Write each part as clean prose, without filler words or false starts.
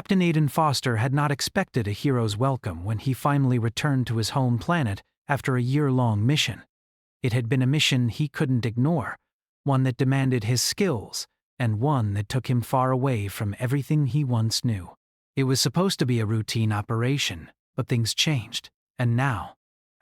Captain Aidan Foster had not expected a hero's welcome when he finally returned to his home planet after a year-long mission. It had been a mission he couldn't ignore, one that demanded his skills, and one that took him far away from everything he once knew. It was supposed to be a routine operation, but things changed, and now,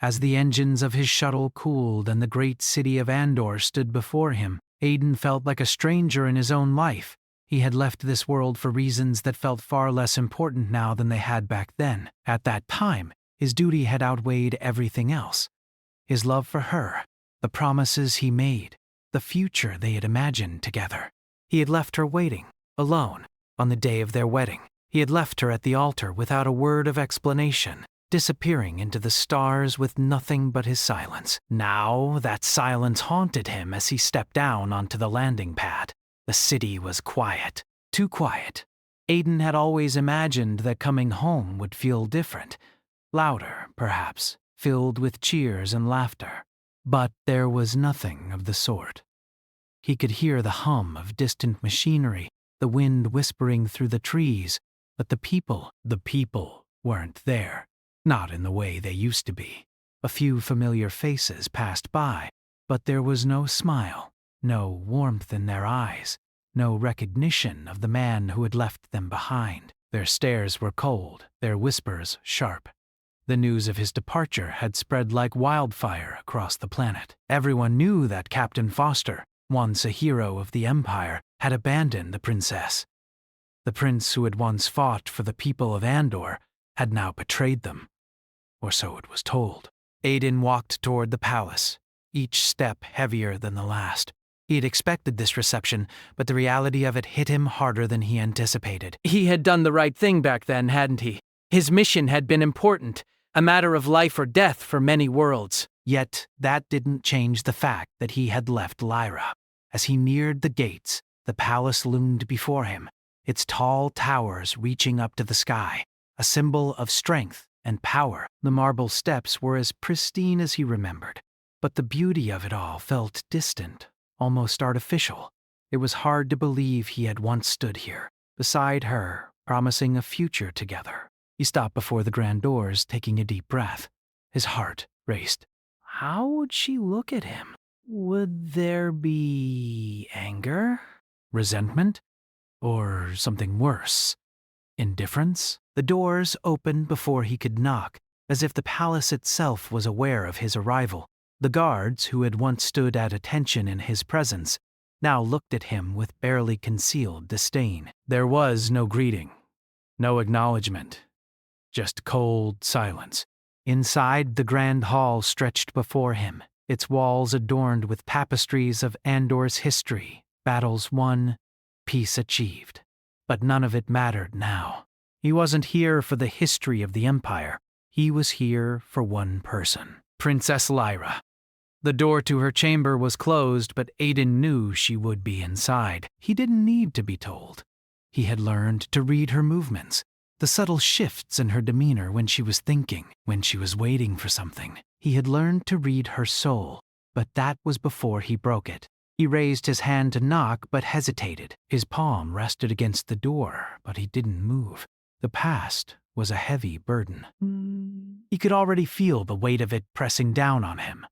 as the engines of his shuttle cooled and the great city of Andor stood before him, Aidan felt like a stranger in his own life. He had left this world for reasons that felt far less important now than they had back then. At that time, his duty had outweighed everything else. His love for her, the promises he made, the future they had imagined together. He had left her waiting, alone, on the day of their wedding. He had left her at the altar without a word of explanation, disappearing into the stars with nothing but his silence. Now, that silence haunted him as he stepped down onto the landing pad. The city was quiet, too quiet. Aidan had always imagined that coming home would feel different, louder, perhaps, filled with cheers and laughter. But there was nothing of the sort. He could hear the hum of distant machinery, the wind whispering through the trees, but the people weren't there, not in the way they used to be. A few familiar faces passed by, but there was no smile. No warmth in their eyes, no recognition of the man who had left them behind. Their stares were cold, their whispers sharp. The news of his departure had spread like wildfire across the planet. Everyone knew that Captain Foster, once a hero of the Empire, had abandoned the princess. The prince who had once fought for the people of Andor had now betrayed them. Or so it was told. Aidan walked toward the palace, each step heavier than the last. He had expected this reception, but the reality of it hit him harder than he anticipated. He had done the right thing back then, hadn't he? His mission had been important, a matter of life or death for many worlds. Yet that didn't change the fact that he had left Lyra. As he neared the gates, the palace loomed before him, its tall towers reaching up to the sky, a symbol of strength and power. The marble steps were as pristine as he remembered, but the beauty of it all felt distant, almost artificial. It was hard to believe he had once stood here, beside her, promising a future together. He stopped before the grand doors, taking a deep breath. His heart raced. How would she look at him? Would there be anger? Resentment? Or something worse? Indifference? The doors opened before he could knock, as if the palace itself was aware of his arrival. The guards, who had once stood at attention in his presence, now looked at him with barely concealed disdain. There was no greeting, no acknowledgement, just cold silence. Inside, the grand hall stretched before him, its walls adorned with tapestries of Andor's history, battles won, peace achieved. But none of it mattered now. He wasn't here for the history of the Empire. He was here for one person, Princess Lyra. The door to her chamber was closed, but Aidan knew she would be inside. He didn't need to be told. He had learned to read her movements, the subtle shifts in her demeanor when she was thinking, when she was waiting for something. He had learned to read her soul, but that was before he broke it. He raised his hand to knock, but hesitated. His palm rested against the door, but he didn't move. The past was a heavy burden. He could already feel the weight of it pressing down on him.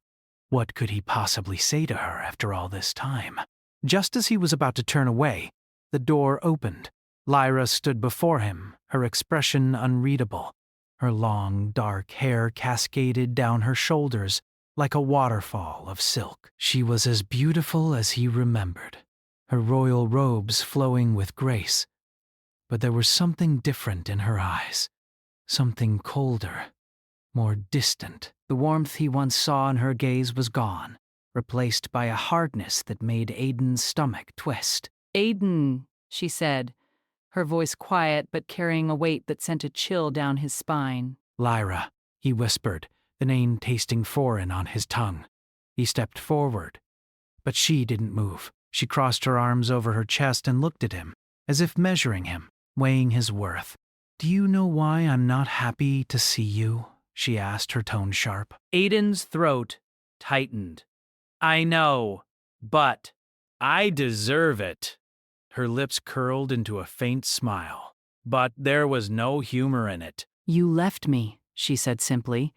What could he possibly say to her after all this time? Just as he was about to turn away, the door opened. Lyra stood before him, her expression unreadable. Her long, dark hair cascaded down her shoulders like a waterfall of silk. She was as beautiful as he remembered, her royal robes flowing with grace. But there was something different in her eyes, something colder, more distant. The warmth he once saw in her gaze was gone, replaced by a hardness that made Aidan's stomach twist. "Aidan," she said, her voice quiet but carrying a weight that sent a chill down his spine. Lyra, he whispered, the name tasting foreign on his tongue. He stepped forward, but she didn't move. She crossed her arms over her chest and looked at him, as if measuring him, weighing his worth. "Do you know why I'm not happy to see you?" she asked, her tone sharp. Aidan's throat tightened. "I know, but I deserve it." Her lips curled into a faint smile. but there was no humor in it. You left me, she said simply.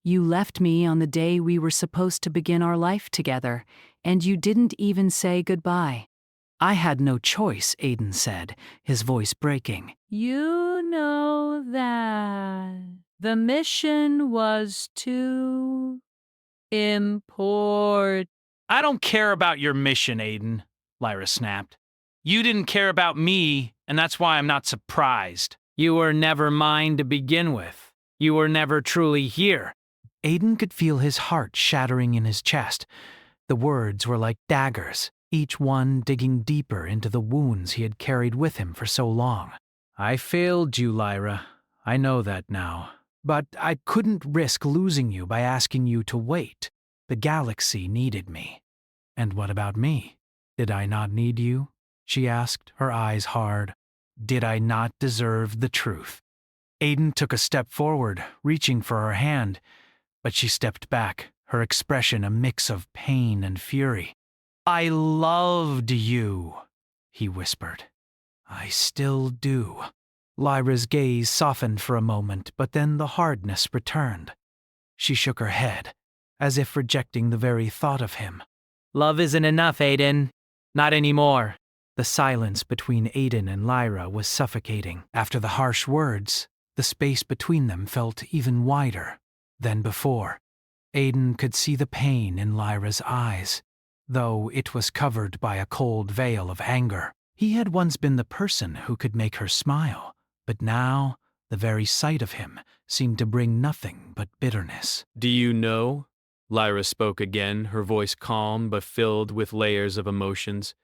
You left me on the day we were supposed to begin our life together, and you didn't even say goodbye. I had no choice, Aiden said, his voice breaking. You know that the mission was too important. I don't care about your mission, Aiden, Lyra snapped. You didn't care about me, and that's why I'm not surprised. You were never mine to begin with. You were never truly here. Aiden could feel his heart shattering in his chest. The words were like daggers, each one digging deeper into the wounds he had carried with him for so long. I failed you, Lyra. I know that now. But I couldn't risk losing you by asking you to wait. The galaxy needed me. And what about me? Did I not need you? She asked, her eyes hard. Did I not deserve the truth? Aiden took a step forward, reaching for her hand, but she stepped back, her expression a mix of pain and fury. I loved you, he whispered. I still do. Lyra's gaze softened for a moment, but then the hardness returned. She shook her head, as if rejecting the very thought of him. Love isn't enough, Aiden. Not anymore. The silence between Aiden and Lyra was suffocating. After the harsh words, the space between them felt even wider than before. Aiden could see the pain in Lyra's eyes, though it was covered by a cold veil of anger. He had once been the person who could make her smile, but now the very sight of him seemed to bring nothing but bitterness. Do you know? Lyra spoke again, her voice calm but filled with layers of emotions.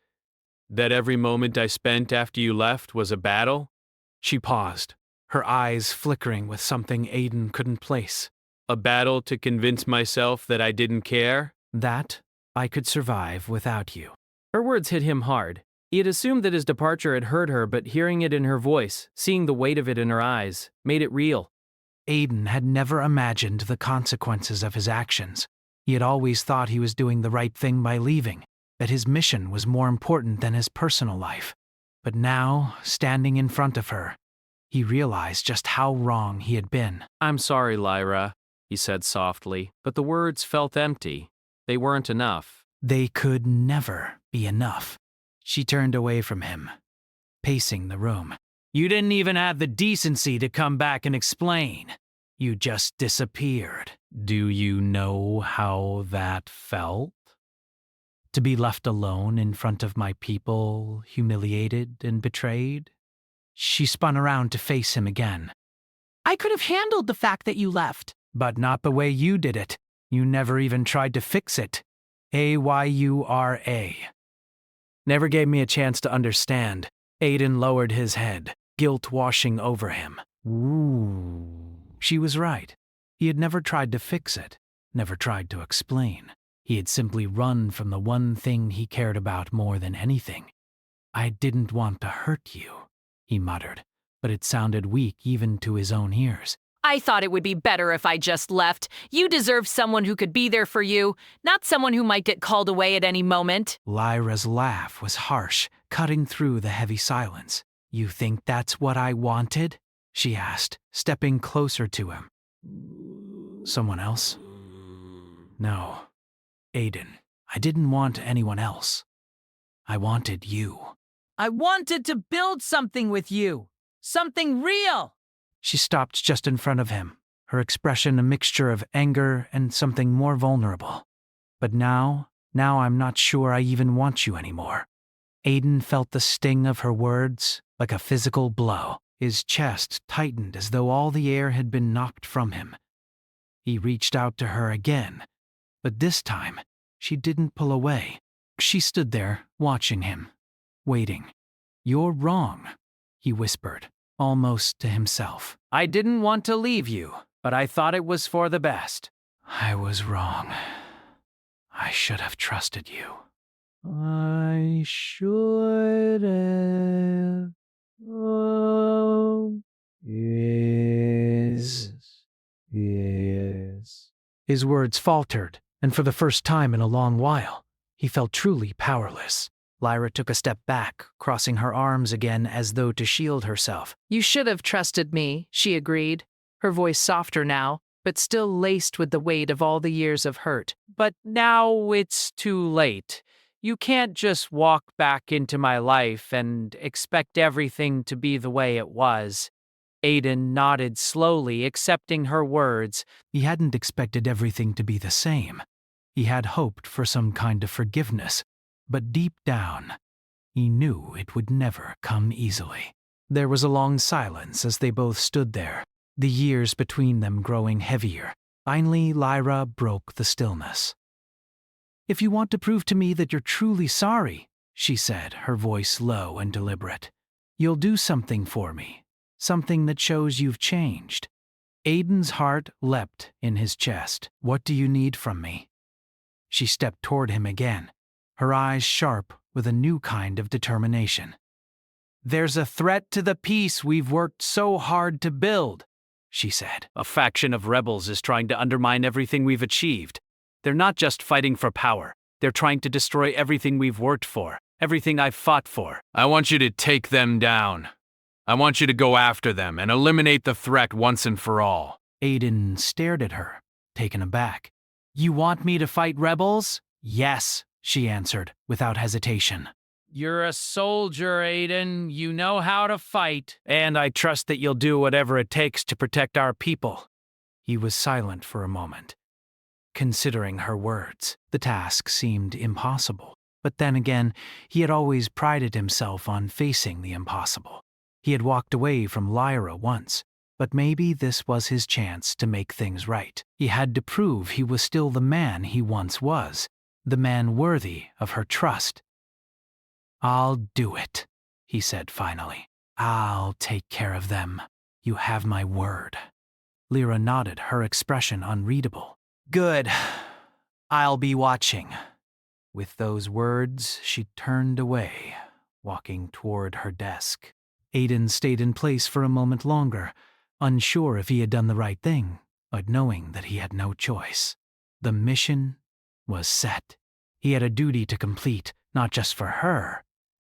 That every moment I spent after you left was a battle? She paused, her eyes flickering with something Aiden couldn't place. A battle to convince myself that I didn't care? That I could survive without you. Her words hit him hard. He had assumed that his departure had hurt her, but hearing it in her voice, seeing the weight of it in her eyes, made it real. Aiden had never imagined the consequences of his actions. He had always thought he was doing the right thing by leaving, that his mission was more important than his personal life. But now, standing in front of her, he realized just how wrong he had been. I'm sorry, Lyra, he said softly, but the words felt empty. They weren't enough. They could never be enough. She turned away from him, pacing the room. You didn't even have the decency to come back and explain. You just disappeared. Do you know how that felt? To be left alone in front of my people, humiliated and betrayed? She spun around to face him again. I could have handled the fact that you left. But not the way you did it. You never even tried to fix it. AYURA. Never gave me a chance to understand. Aiden lowered his head, guilt washing over him. Ooh. She was right. He had never tried to fix it, never tried to explain. He had simply run from the one thing he cared about more than anything. I didn't want to hurt you, he muttered, but it sounded weak even to his own ears. I thought it would be better if I just left. You deserve someone who could be there for you, not someone who might get called away at any moment. Lyra's laugh was harsh, cutting through the heavy silence. You think that's what I wanted? She asked, stepping closer to him. Someone else? No. Aiden, I didn't want anyone else. I wanted you. I wanted to build something with you. Something real. She stopped just in front of him, her expression a mixture of anger and something more vulnerable. But now I'm not sure I even want you anymore. Aiden felt the sting of her words like a physical blow. His chest tightened as though all the air had been knocked from him. He reached out to her again, but this time she didn't pull away. She stood there, watching him, waiting. You're wrong, he whispered, almost to himself. I didn't want to leave you, but I thought it was for the best. I was wrong. I should have trusted you. I should have. Oh, yes. His words faltered, and for the first time in a long while, he felt truly powerless. Lyra took a step back, crossing her arms again as though to shield herself. You should have trusted me, she agreed, her voice softer now, but still laced with the weight of all the years of hurt. But now it's too late. You can't just walk back into my life and expect everything to be the way it was. Aiden nodded slowly, accepting her words. He hadn't expected everything to be the same. He had hoped for some kind of forgiveness, but deep down, he knew it would never come easily. There was a long silence as they both stood there, the years between them growing heavier. Finally, Lyra broke the stillness. "If you want to prove to me that you're truly sorry," she said, her voice low and deliberate, "you'll do something for me, something that shows you've changed." Aiden's heart leapt in his chest. "What do you need from me?" She stepped toward him again, her eyes sharp with a new kind of determination. "There's a threat to the peace we've worked so hard to build," she said. "A faction of rebels is trying to undermine everything we've achieved. They're not just fighting for power. They're trying to destroy everything we've worked for, everything I've fought for. I want you to take them down. I want you to go after them and eliminate the threat once and for all." Aiden stared at her, taken aback. "You want me to fight rebels?" "Yes," she answered, without hesitation. "You're a soldier, Aiden. You know how to fight. And I trust that you'll do whatever it takes to protect our people." He was silent for a moment, considering her words. The task seemed impossible. But then again, he had always prided himself on facing the impossible. He had walked away from Lyra once, but maybe this was his chance to make things right. He had to prove he was still the man he once was, the man worthy of her trust. "I'll do it," he said finally. "I'll take care of them. You have my word." Lyra nodded, her expression unreadable. "Good. I'll be watching." With those words, she turned away, walking toward her desk. Aiden stayed in place for a moment longer, unsure if he had done the right thing, but knowing that he had no choice. The mission was set. He had a duty to complete, not just for her,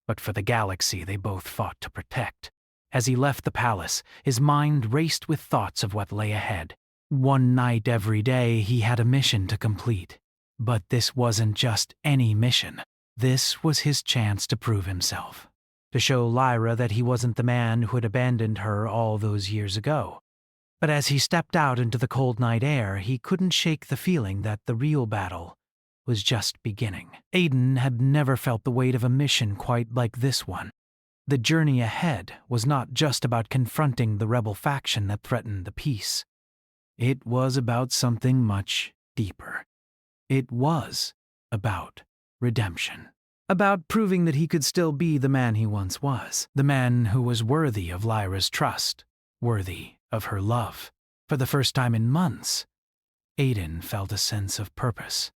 but for the galaxy they both fought to protect. As he left the palace, his mind raced with thoughts of what lay ahead. One night every day he had a mission to complete. But this wasn't just any mission. This was his chance to prove himself, to show Lyra that he wasn't the man who had abandoned her all those years ago. But as he stepped out into the cold night air, he couldn't shake the feeling that the real battle was just beginning. Aiden had never felt the weight of a mission quite like this one. The journey ahead was not just about confronting the rebel faction that threatened the peace. It was about something much deeper. It was about redemption. About proving that he could still be the man he once was, the man who was worthy of Lyra's trust, worthy of her love. For the first time in months, Aiden felt a sense of purpose.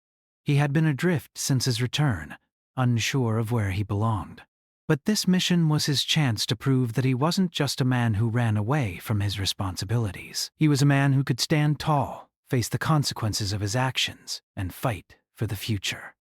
He had been adrift since his return, unsure of where he belonged. But this mission was his chance to prove that he wasn't just a man who ran away from his responsibilities. He was a man who could stand tall, face the consequences of his actions, and fight for the future.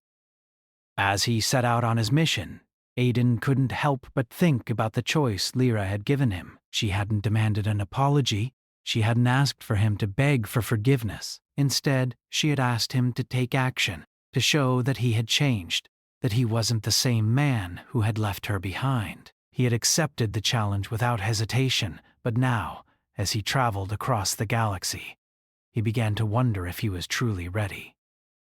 As he set out on his mission, Aiden couldn't help but think about the choice Lyra had given him. She hadn't demanded an apology. She hadn't asked for him to beg for forgiveness. Instead, she had asked him to take action, to show that he had changed, that he wasn't the same man who had left her behind. He had accepted the challenge without hesitation, but now, as he traveled across the galaxy, he began to wonder if he was truly ready.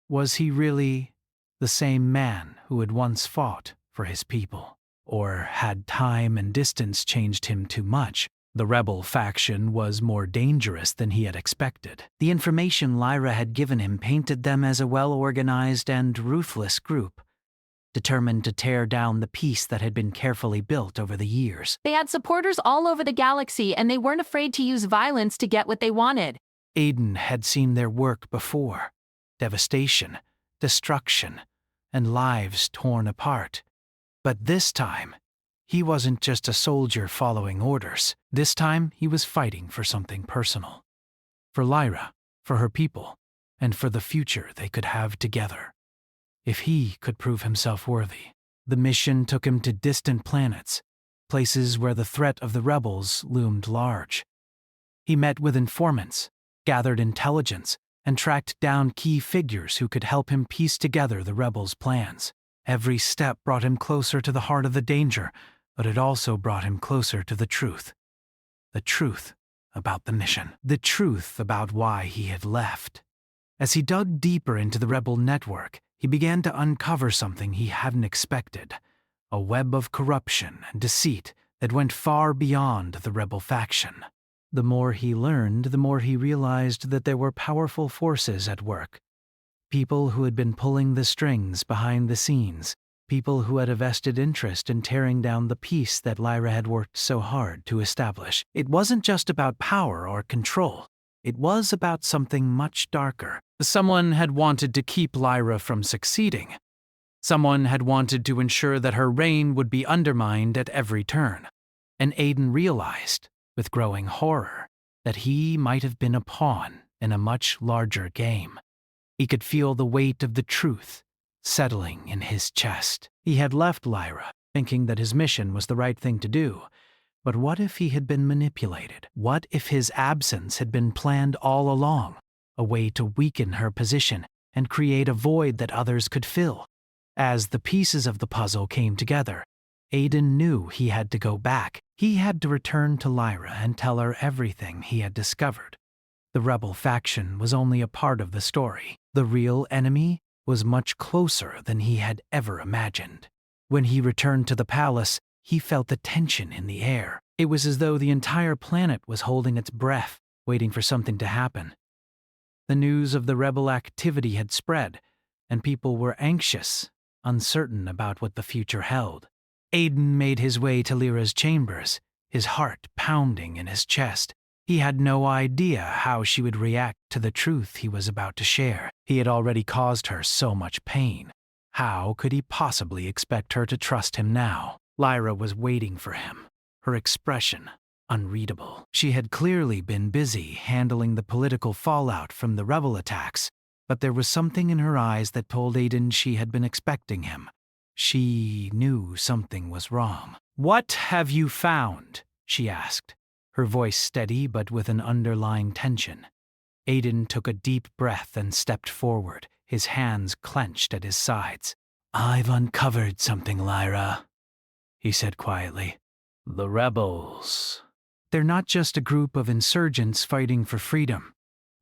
Was he really the same man who had once fought for his people? Or had time and distance changed him too much? The rebel faction was more dangerous than he had expected. The information Lyra had given him painted them as a well-organized and ruthless group, determined to tear down the peace that had been carefully built over the years. They had supporters all over the galaxy, and they weren't afraid to use violence to get what they wanted. Aiden had seen their work before. Devastation, destruction, and lives torn apart. But this time, he wasn't just a soldier following orders. This time, he was fighting for something personal. For Lyra, for her people, and for the future they could have together. If he could prove himself worthy, The mission took him to distant planets, places where the threat of the rebels loomed large. He met with informants, gathered intelligence, and tracked down key figures who could help him piece together the rebels' plans. Every step brought him closer to the heart of the danger, but it also brought him closer to the truth. The truth about the mission. The truth about why he had left. As he dug deeper into the rebel network, he began to uncover something he hadn't expected. A web of corruption and deceit that went far beyond the rebel faction. The more he learned, the more he realized that there were powerful forces at work. People who had been pulling the strings behind the scenes. People who had a vested interest in tearing down the peace that Lyra had worked so hard to establish. It wasn't just about power or control. It was about something much darker. Someone had wanted to keep Lyra from succeeding. Someone had wanted to ensure that her reign would be undermined at every turn. And Aiden realized, with growing horror, that he might have been a pawn in a much larger game. He could feel the weight of the truth settling in his chest. He had left Lyra, thinking that his mission was the right thing to do. But what if he had been manipulated? What if his absence had been planned all along? A way to weaken her position and create a void that others could fill. As the pieces of the puzzle came together, Aiden knew he had to go back. He had to return to Lyra and tell her everything he had discovered. The rebel faction was only a part of the story. The real enemy was much closer than he had ever imagined. When he returned to the palace, he felt the tension in the air. It was as though the entire planet was holding its breath, waiting for something to happen. The news of the rebel activity had spread, and people were anxious, uncertain about what the future held. Aiden made his way to Lyra's chambers, his heart pounding in his chest. He had no idea how she would react to the truth he was about to share. He had already caused her so much pain. How could he possibly expect her to trust him now? Lyra was waiting for him, her expression unreadable. She had clearly been busy handling the political fallout from the rebel attacks, but there was something in her eyes that told Aiden she had been expecting him. She knew something was wrong. "What have you found?" she asked, her voice steady but with an underlying tension. Aiden took a deep breath and stepped forward, his hands clenched at his sides. "I've uncovered something, Lyra," he said quietly. "The rebels. They're not just a group of insurgents fighting for freedom.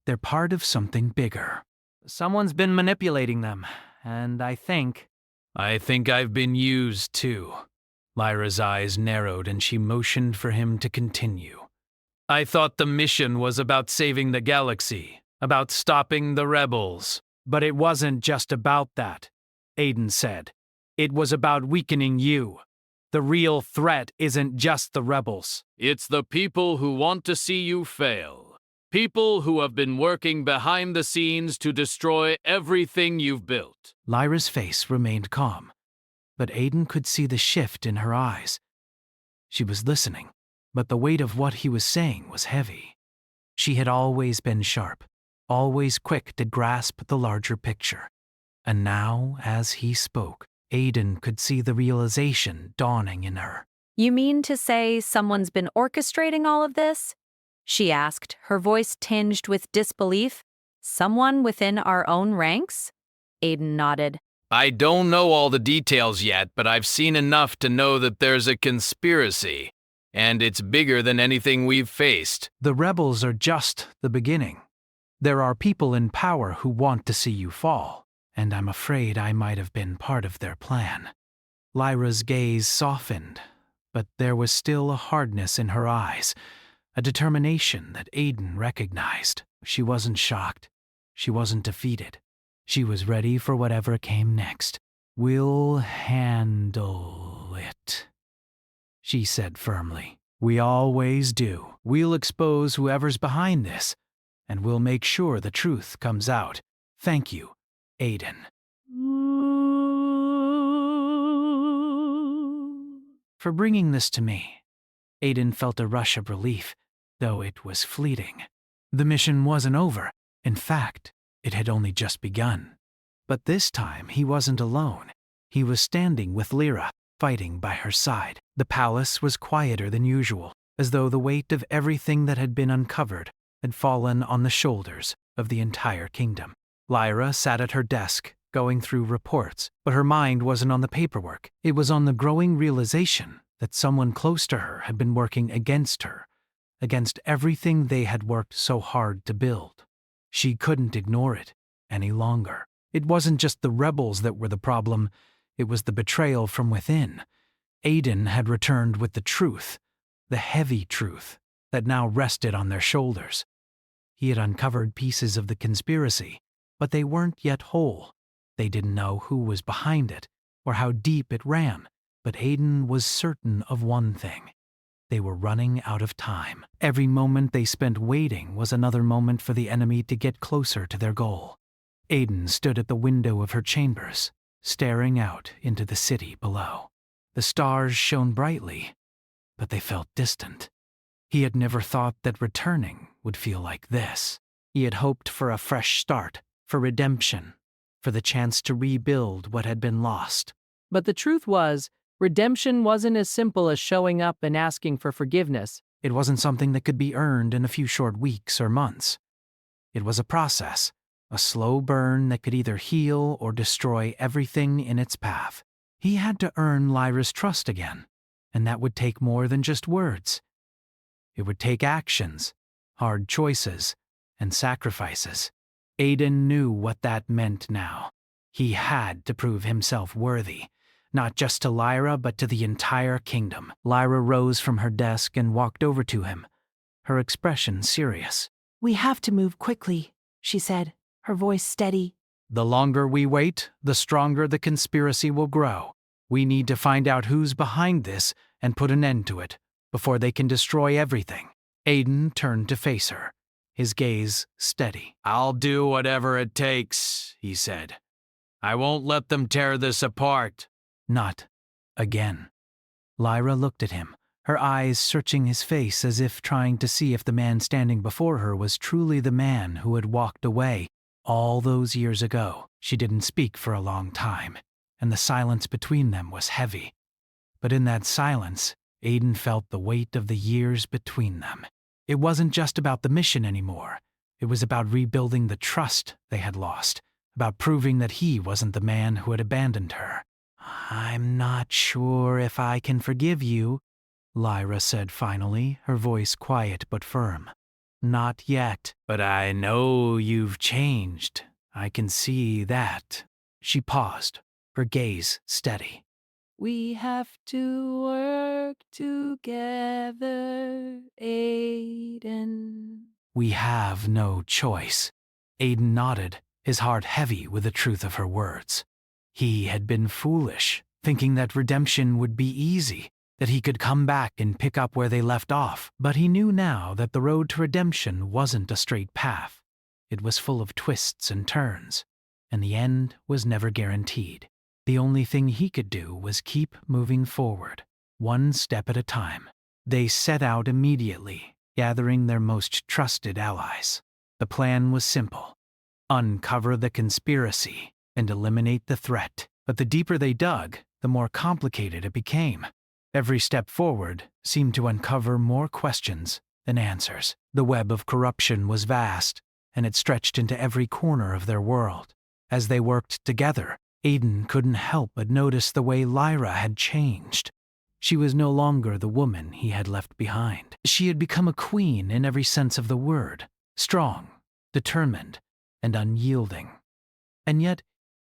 They're part of something bigger. Someone's been manipulating them, and I think I've been used too." Lyra's eyes narrowed and she motioned for him to continue. "I thought the mission was about saving the galaxy, about stopping the rebels." "But it wasn't just about that," Aiden said. "It was about weakening you. The real threat isn't just the rebels. It's the people who want to see you fail. People who have been working behind the scenes to destroy everything you've built." Lyra's face remained calm, but Aiden could see the shift in her eyes. She was listening, but the weight of what he was saying was heavy. She had always been sharp, always quick to grasp the larger picture. And now, as he spoke, Aiden could see the realization dawning in her. "You mean to say someone's been orchestrating all of this?" she asked, her voice tinged with disbelief. "Someone within our own ranks?" Aiden nodded. "I don't know all the details yet, but I've seen enough to know that there's a conspiracy, and it's bigger than anything we've faced." The rebels are just the beginning. There are people in power who want to see you fall, and I'm afraid I might have been part of their plan. Lyra's gaze softened, but there was still a hardness in her eyes, a determination that Aiden recognized. She wasn't shocked. She wasn't defeated. She was ready for whatever came next. "We'll handle it," she said firmly. "We always do. We'll expose whoever's behind this, and we'll make sure the truth comes out. Thank you, Aiden." "For bringing this to me." Aiden felt a rush of relief, though it was fleeting. The mission wasn't over. In fact, it had only just begun. But this time he wasn't alone. He was standing with Lyra, fighting by her side. The palace was quieter than usual, as though the weight of everything that had been uncovered had fallen on the shoulders of the entire kingdom. Lyra sat at her desk, going through reports, but her mind wasn't on the paperwork. It was on the growing realization that someone close to her had been working against her, against everything they had worked so hard to build. She couldn't ignore it any longer. It wasn't just the rebels that were the problem, it was the betrayal from within. Aiden had returned with the truth, the heavy truth, that now rested on their shoulders. He had uncovered pieces of the conspiracy, but they weren't yet whole. They didn't know who was behind it, or how deep it ran, but Aiden was certain of one thing. They were running out of time. Every moment they spent waiting was another moment for the enemy to get closer to their goal. Aiden stood at the window of her chambers, staring out into the city below. The stars shone brightly, but they felt distant. He had never thought that returning would feel like this. He had hoped for a fresh start, for redemption, for the chance to rebuild what had been lost. But the truth was, redemption wasn't as simple as showing up and asking for forgiveness. It wasn't something that could be earned in a few short weeks or months. It was a process, a slow burn that could either heal or destroy everything in its path. He had to earn Lyra's trust again, and that would take more than just words. It would take actions, hard choices, and sacrifices. Aiden knew what that meant now. He had to prove himself worthy, not just to Lyra but to the entire kingdom. Lyra rose from her desk and walked over to him, her expression serious. We have to move quickly, she said, her voice steady. The longer we wait, the stronger the conspiracy will grow. We need to find out who's behind this and put an end to it before they can destroy everything. Aiden turned to face her, his gaze steady. I'll do whatever it takes, he said. I won't let them tear this apart. Not again. Lyra looked at him, her eyes searching his face as if trying to see if the man standing before her was truly the man who had walked away all those years ago. She didn't speak for a long time, and the silence between them was heavy. But in that silence, Aiden felt the weight of the years between them. It wasn't just about the mission anymore. It was about rebuilding the trust they had lost, about proving that he wasn't the man who had abandoned her. I'm not sure if I can forgive you, Lyra said finally, her voice quiet but firm. Not yet, but I know you've changed. I can see that. She paused, her gaze steady. We have to work together, Aiden. We have no choice. Aiden nodded, his heart heavy with the truth of her words. He had been foolish, thinking that redemption would be easy, that he could come back and pick up where they left off. But he knew now that the road to redemption wasn't a straight path. It was full of twists and turns, and the end was never guaranteed. The only thing he could do was keep moving forward, one step at a time. They set out immediately, gathering their most trusted allies. The plan was simple: uncover the conspiracy and eliminate the threat. But the deeper they dug, the more complicated it became. Every step forward seemed to uncover more questions than answers. The web of corruption was vast, and it stretched into every corner of their world. As they worked together, Aiden couldn't help but notice the way Lyra had changed. She was no longer the woman he had left behind. She had become a queen in every sense of the word, strong, determined, and unyielding. And yet,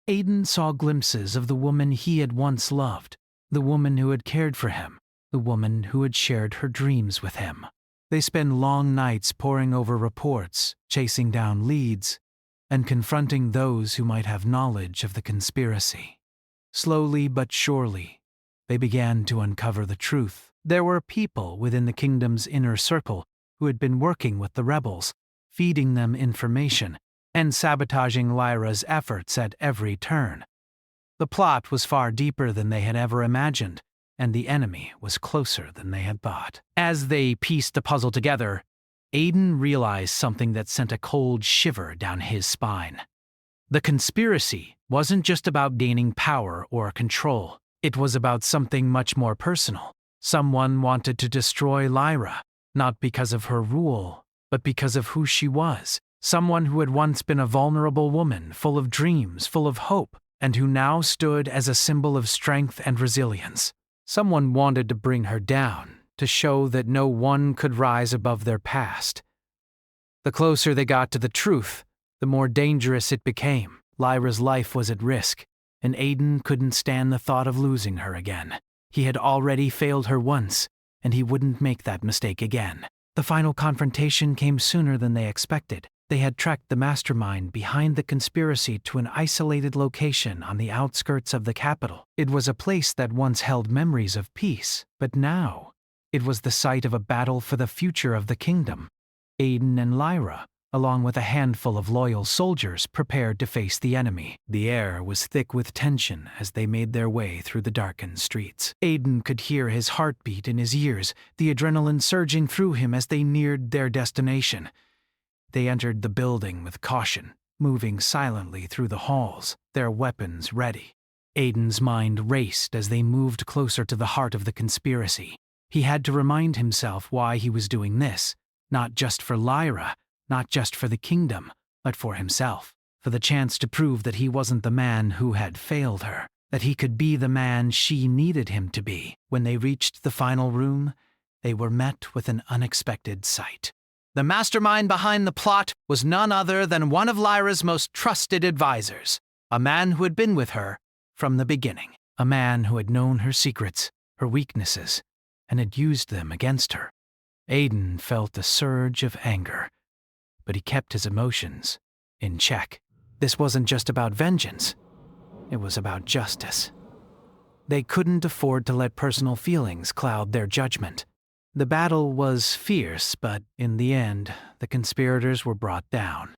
Aiden saw glimpses of the woman he had once loved, the woman who had cared for him, the woman who had shared her dreams with him. They spent long nights poring over reports, chasing down leads, and confronting those who might have knowledge of the conspiracy. Slowly but surely, they began to uncover the truth. There were people within the kingdom's inner circle who had been working with the rebels, feeding them information, and sabotaging Lyra's efforts at every turn. The plot was far deeper than they had ever imagined, and the enemy was closer than they had thought. As they pieced the puzzle together, Aiden realized something that sent a cold shiver down his spine. The conspiracy wasn't just about gaining power or control. It was about something much more personal. Someone wanted to destroy Lyra, not because of her rule, but because of who she was. Someone who had once been a vulnerable woman, full of dreams, full of hope, and who now stood as a symbol of strength and resilience. Someone wanted to bring her down, to show that no one could rise above their past. The closer they got to the truth, the more dangerous it became. Lyra's life was at risk, and Aiden couldn't stand the thought of losing her again. He had already failed her once, and he wouldn't make that mistake again. The final confrontation came sooner than they expected. They had tracked the mastermind behind the conspiracy to an isolated location on the outskirts of the capital. It was a place that once held memories of peace, but now it was the site of a battle for the future of the kingdom. Aiden and Lyra, along with a handful of loyal soldiers, prepared to face the enemy. The air was thick with tension as they made their way through the darkened streets. Aiden could hear his heartbeat in his ears, the adrenaline surging through him as they neared their destination. They entered the building with caution, moving silently through the halls, their weapons ready. Aiden's mind raced as they moved closer to the heart of the conspiracy. He had to remind himself why he was doing this, not just for Lyra, not just for the kingdom, but for himself, for the chance to prove that he wasn't the man who had failed her, that he could be the man she needed him to be. When they reached the final room, they were met with an unexpected sight. The mastermind behind the plot was none other than one of Lyra's most trusted advisors, a man who had been with her from the beginning, a man who had known her secrets, her weaknesses, and had used them against her. Aiden felt a surge of anger, but he kept his emotions in check. This wasn't just about vengeance, it was about justice. They couldn't afford to let personal feelings cloud their judgment. The battle was fierce, but in the end, the conspirators were brought down.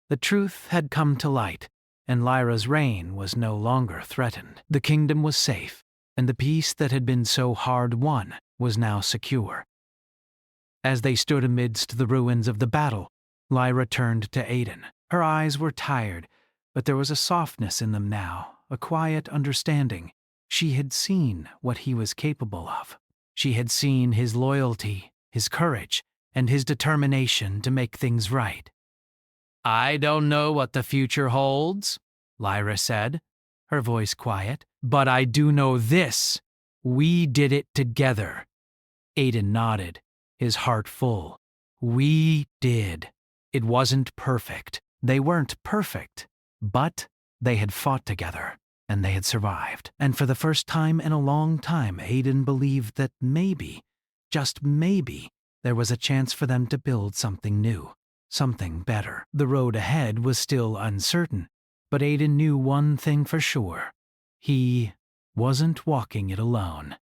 The truth had come to light, and Lyra's reign was no longer threatened. The kingdom was safe, and the peace that had been so hard won was now secure. As they stood amidst the ruins of the battle, Lyra turned to Aiden. Her eyes were tired, but there was a softness in them now, a quiet understanding. She had seen what he was capable of. She had seen his loyalty, his courage, and his determination to make things right. "I don't know what the future holds," Lyra said, her voice quiet, "but I do know this. We did it together." Aiden nodded, his heart full. We did. It wasn't perfect. They weren't perfect, but they had fought together. And they had survived. And for the first time in a long time, Aiden believed that maybe, just maybe, there was a chance for them to build something new, something better. The road ahead was still uncertain, but Aiden knew one thing for sure. He wasn't walking it alone.